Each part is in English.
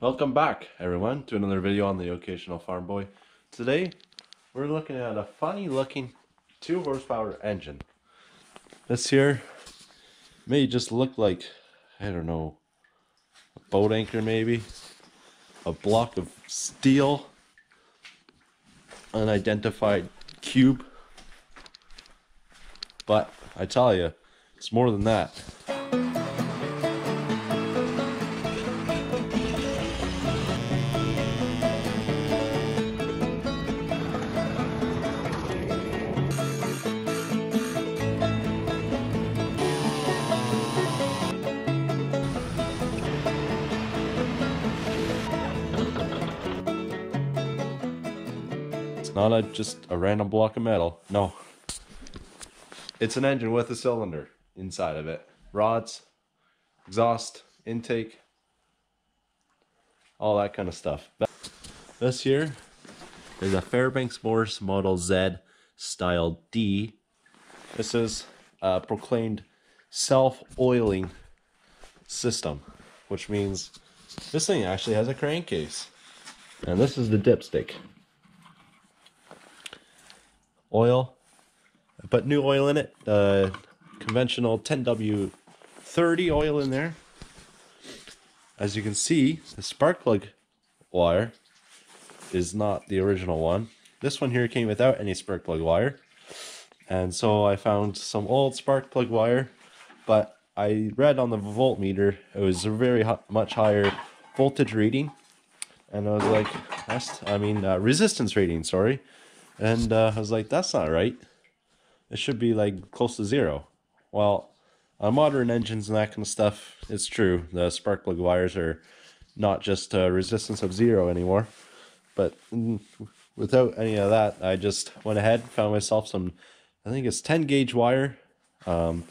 Welcome back, everyone, to another video on the Occasional Farm Boy. Today, we're looking at a funny looking 2 horsepower engine. This here may just look like, I don't know, a boat anchor maybe, a block of steel, unidentified cube, but I tell you, it's more than that. It's not just a random block of metal. No. It's an engine with a cylinder inside of it. Rods, exhaust, intake, all that kind of stuff. This here is a Fairbanks Morse Model Z Style D. This is a proclaimed self-oiling system, which means this thing actually has a crankcase. And this is the dipstick. Oil, put new oil in it, conventional 10W30 oil in there. As you can see, the spark plug wire is not the original one. This one here came without any spark plug wire, and so I found some old spark plug wire, but I read on the voltmeter it was a very much higher voltage reading, and I was like, resistance rating, sorry. And I was like, that's not right. It should be like close to 0. Well, on modern engines and that kind of stuff, it's true. The spark plug wires are not just a resistance of 0 anymore. But without any of that, I just went ahead, found myself some, I think it's 10 gauge wire, and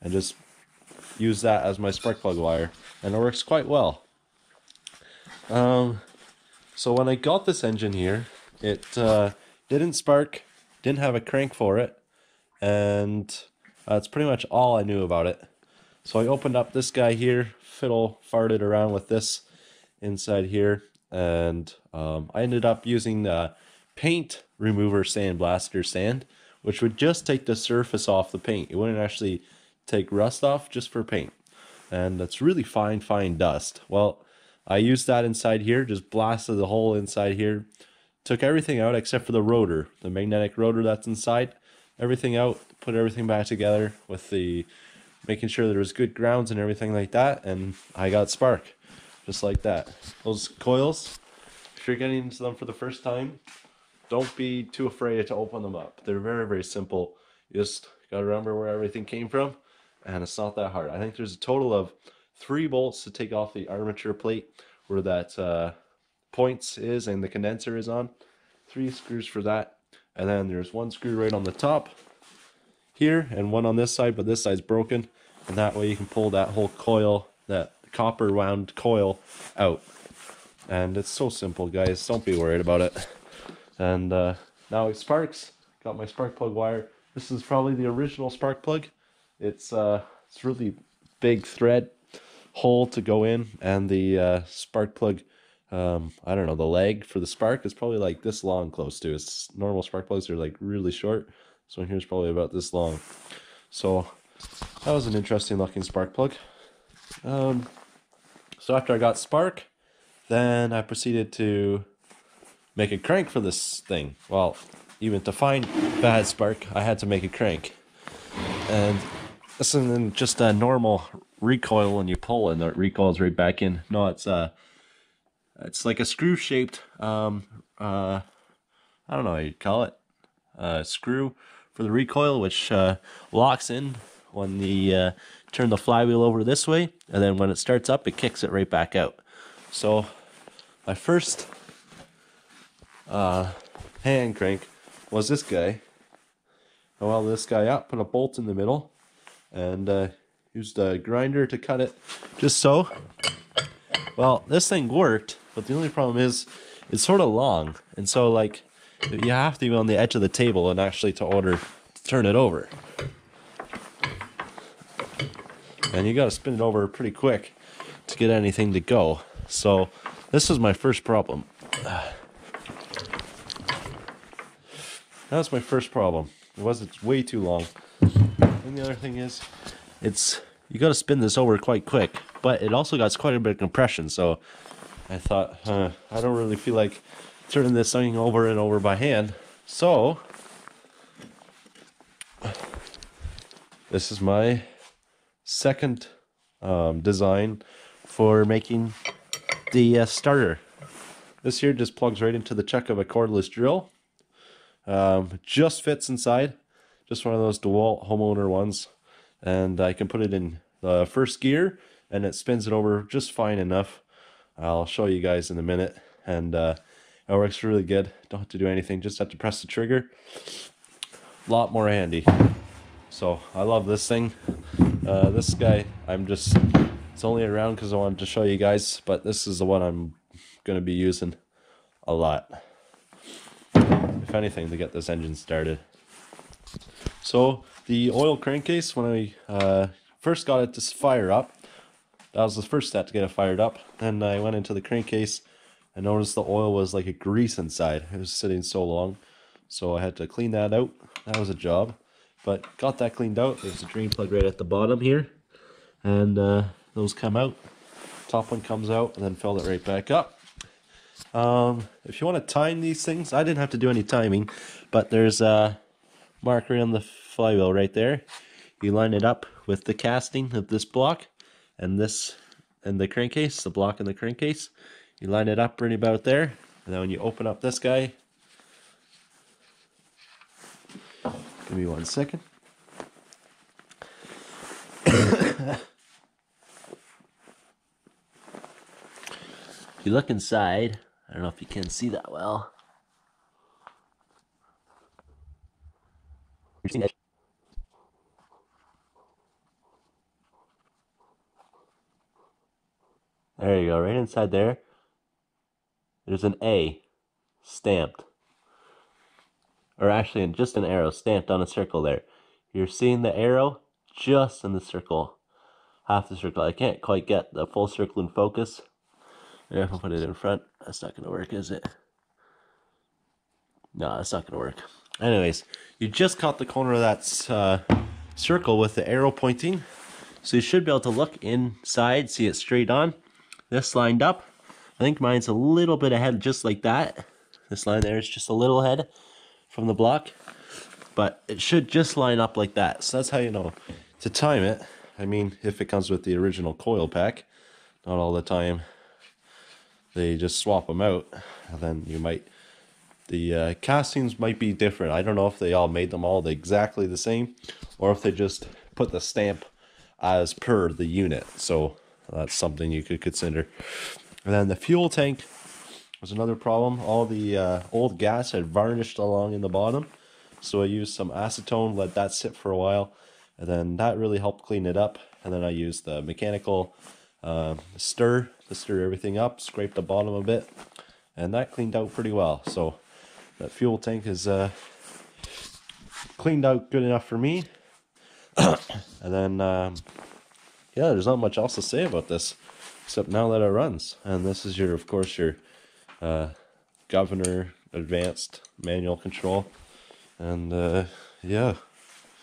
just used that as my spark plug wire. And it works quite well. So when I got this engine here, it didn't spark, didn't have a crank for it, and that's pretty much all I knew about it. So I opened up this guy here, farted around with this inside here, and I ended up using the paint remover sandblaster sand, which would just take the surface off the paint. It wouldn't actually take rust off, just for paint. And that's really fine dust. Well, I used that inside here, just blasted the hole inside here, took everything out except for the rotor, the magnetic rotor that's inside. Everything out, put everything back together with the making sure there was good grounds and everything like that, and I got spark, just like that. Those coils, if you're getting into them for the first time, don't be too afraid to open them up. They're very simple. You just gotta remember where everything came from, and it's not that hard. I think there's a total of 3 bolts to take off the armature plate where that points is and the condenser is on. 3 screws for that, and then there's 1 screw right on the top here and 1 on this side, but this side's broken, and that way you can pull that whole coil, that copper wound coil, out. And it's so simple, guys, don't be worried about it. And now it sparks. Got my spark plug wire. This is probably the original spark plug. It's really big thread hole to go in, and the spark plug, I don't know, the leg for the spark is probably like this long, close to. It's normal spark plugs are like really short. So here's probably about this long. So that was an interesting looking spark plug. So after I got spark, then I proceeded to make a crank for this thing. Well, even to find bad spark, I had to make a crank. And this isn't just a normal recoil when you pull and it recoils right back in. No, it's like a screw shaped, I don't know how you'd call it, screw for the recoil, which locks in when you turn the flywheel over this way, and then when it starts up, it kicks it right back out. So my first hand crank was this guy. I welded this guy up, put a bolt in the middle, and used a grinder to cut it just so. Well, this thing worked, but the only problem is it's sort of long, and so like you have to be on the edge of the table and actually to turn it over. And you got to spin it over pretty quick to get anything to go. So This is my first problem. That's my first problem. It wasn't way too long. And the other thing is, you got to spin this over quite quick, but it also got quite a bit of compression. So I thought, I don't really feel like turning this thing over and over by hand. So this is my second design for making the starter. This here just plugs right into the chuck of a cordless drill. Just fits inside, just one of those DeWalt homeowner ones, and I can put it in the first gear and it spins it over just fine enough. I'll show you guys in a minute, and it works really good. Don't have to do anything, just have to press the trigger. A lot more handy. So I love this thing. This guy, it's only around because I wanted to show you guys, but this is the one I'm going to be using a lot, if anything, to get this engine started. So the oil crankcase, when I first got it to fire up, that was the first step to get it fired up. Then I went into the crankcase and noticed the oil was like a grease inside. It was sitting so long, so I had to clean that out. That was a job, but got that cleaned out. There's a drain plug right at the bottom here, and those come out. Top one comes out, and then filled it right back up. If you want to time these things, I didn't have to do any timing, but there's a marker on the flywheel right there. You line it up with the casting of this block and this and the crankcase, the block and the crankcase. You line it up right about there, and then when you open up this guy, give me 1 second. If you look inside, I don't know if you can see that well. You're seeing it. There you go, right inside there. There's an A stamped. Or actually just an arrow stamped on a circle there. You're seeing the arrow just in the circle. Half the circle. I can't quite get the full circle in focus. Maybe if I put it in front, that's not going to work, is it? No, that's not going to work. Anyways, you just caught the corner of that circle with the arrow pointing. So you should be able to look inside, see it straight on. This lined up. I think mine's a little bit ahead, just like that. This line there is just a little ahead from the block. But it should just line up like that. So that's how you know to time it. I mean, if it comes with the original coil pack. Not all the time. They just swap them out. And then you might... The castings might be different. I don't know if they all made them all exactly the same, or if they just put the stamp as per the unit. So that's something you could consider. And then the fuel tank was another problem. All the old gas had varnished along in the bottom. So I used some acetone, let that sit for a while, and then that really helped clean it up. And then I used the mechanical stir to stir everything up, scrape the bottom a bit, and that cleaned out pretty well. So that fuel tank is cleaned out good enough for me. And then, yeah, there's not much else to say about this, except now that it runs. And this is your, of course, your governor advanced manual control. And yeah,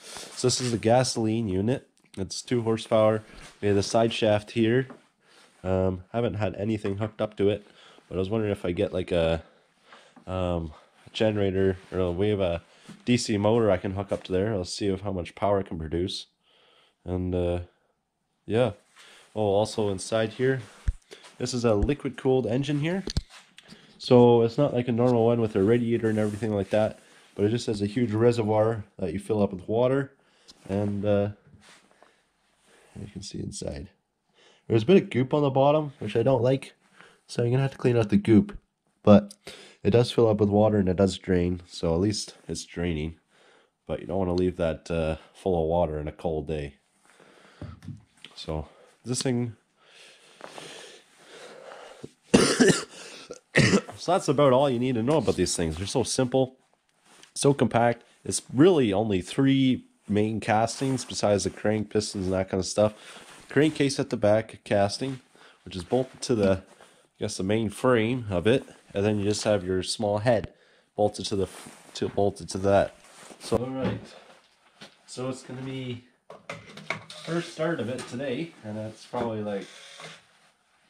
so this is the gasoline unit. It's 2 horsepower. We have the side shaft here. Haven't had anything hooked up to it, but I was wondering if I get like a generator, or we have a DC motor I can hook up to there. I'll see how much power it can produce. And yeah. Oh, also inside here, this is a liquid cooled engine here. So it's not like a normal one with a radiator and everything like that, but it just has a huge reservoir that you fill up with water. And you can see inside. There's a bit of goop on the bottom, which I don't like, so I'm gonna have to clean out the goop. But it does fill up with water and it does drain, so at least it's draining. But you don't want to leave that full of water in a cold day. So this thing. So that's about all you need to know about these things. They're so simple, so compact. It's really only 3 main castings besides the crank, pistons, and that kind of stuff. Crankcase at the back casting, which is bolted to the guess the main frame of it, and then you just have your small head bolted to that. So all right, so it's gonna be first start of it today, and it's probably like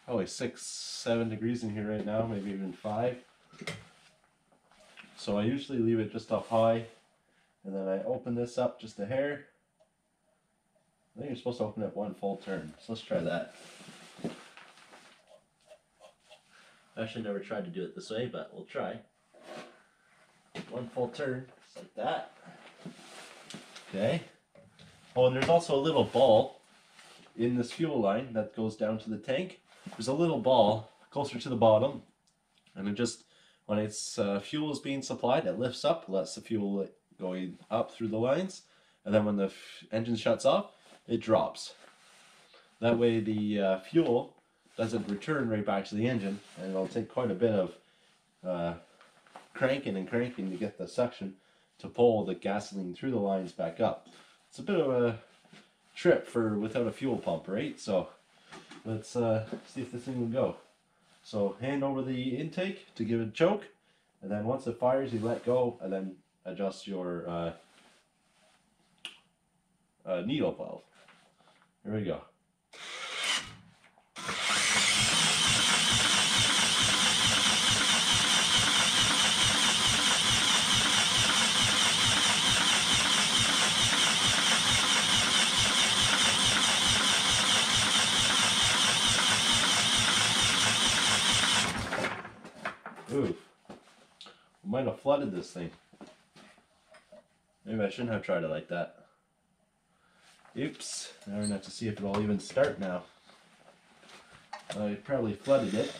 6-7 degrees in here right now, maybe even 5. So I usually leave it just up high, and then I open this up just a hair. I think you're supposed to open it 1 full turn, so let's try that. I actually never tried to do it this way, but we'll try. 1 full turn, just like that. Okay. Oh, and there's also a little ball in this fuel line that goes down to the tank. There's a little ball closer to the bottom, and it just, when its fuel is being supplied, it lifts up, lets the fuel going up through the lines, and then when the engine shuts off, it drops. That way the fuel doesn't return right back to the engine, and it'll take quite a bit of cranking and cranking to get the suction to pull the gasoline through the lines back up. It's a bit of a trip for without a fuel pump, right? So let's see if this thing will go. So hand over the intake to give it a choke, and then once it fires, you let go, and then adjust your needle valve. Here we go. Oof. We might have flooded this thing. Maybe I shouldn't have tried it like that. Oops. Now we're going to have to see if it'll even start now. I probably flooded it.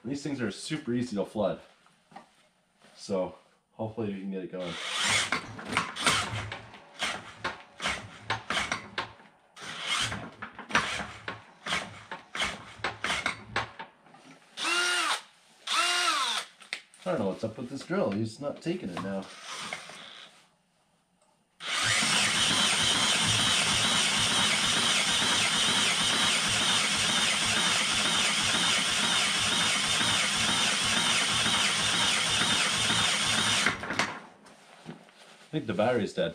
These things are super easy to flood. So hopefully we can get it going. I don't know what's up with this drill. He's not taking it now. I think the battery's dead.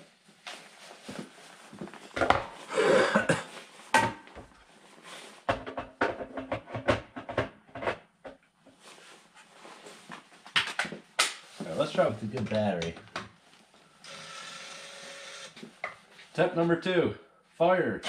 Alright, let's try with a good battery. Step number 2, fire.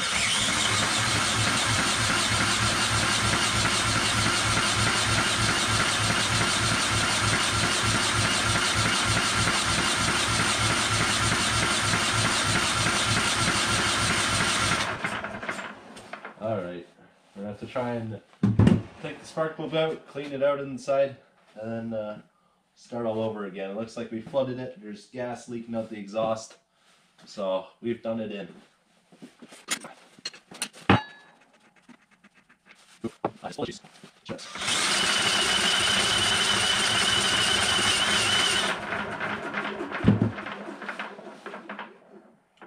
Alright, we're going to have to try and take the spark plug out, clean it out inside, and then start all over again. It looks like we flooded it. There's gas leaking out the exhaust, so we've done it in. Apologies. Just.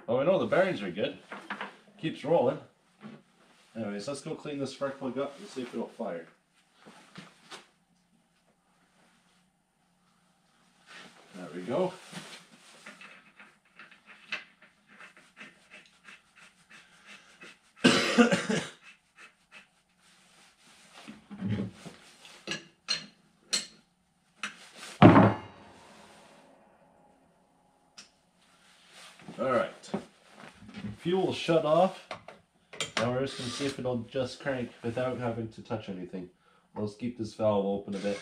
Oh, I know the bearings are good. Keeps rolling. Anyways, let's go clean this spark plug up and see if it'll fire. There we go. Alright. Fuel shut off. Now we're just going to see if it'll just crank without having to touch anything. Let's keep this valve open a bit.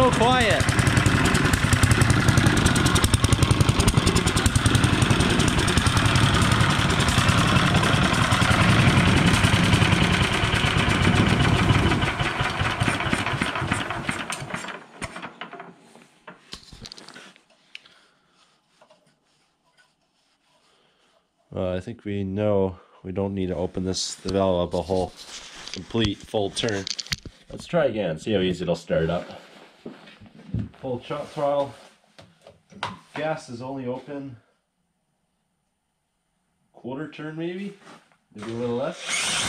so quiet. I think we know we don't need to open this valve up a whole complete full turn. Let's try again, see how easy it'll start up. Full throttle. Gas is only open quarter turn maybe a little less.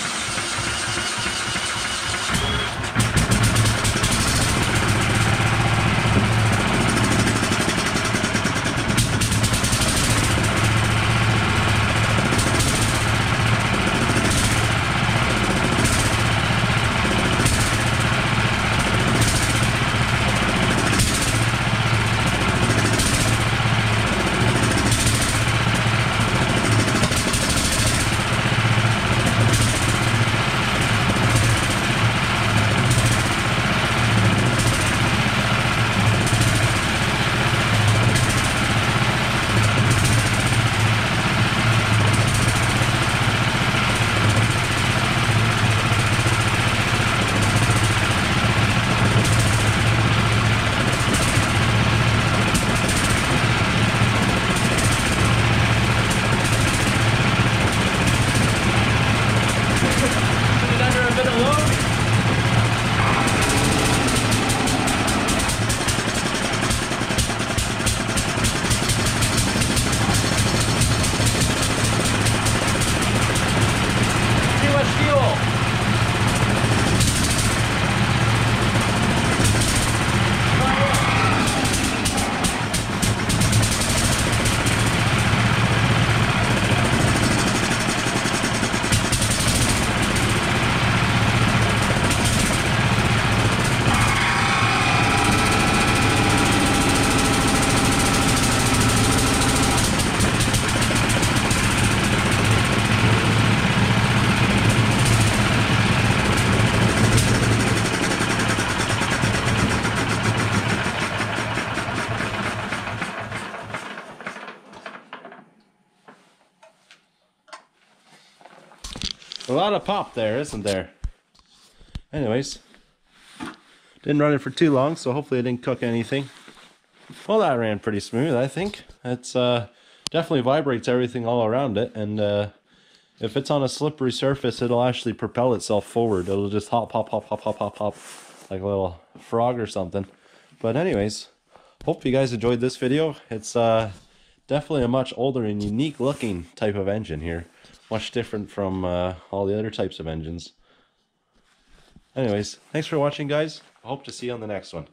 A lot of pop there, isn't there? Anyways, didn't run it for too long, so hopefully it didn't cook anything. Well, that ran pretty smooth, I think. It's definitely vibrates everything all around it, and if it's on a slippery surface, it'll actually propel itself forward. It'll just hop, hop, hop, hop, hop, hop, hop, like a little frog or something. But anyways, hope you guys enjoyed this video. It's definitely a much older and unique looking type of engine here. Much different from all the other types of engines. Anyways, thanks for watching, guys. I hope to see you on the next one.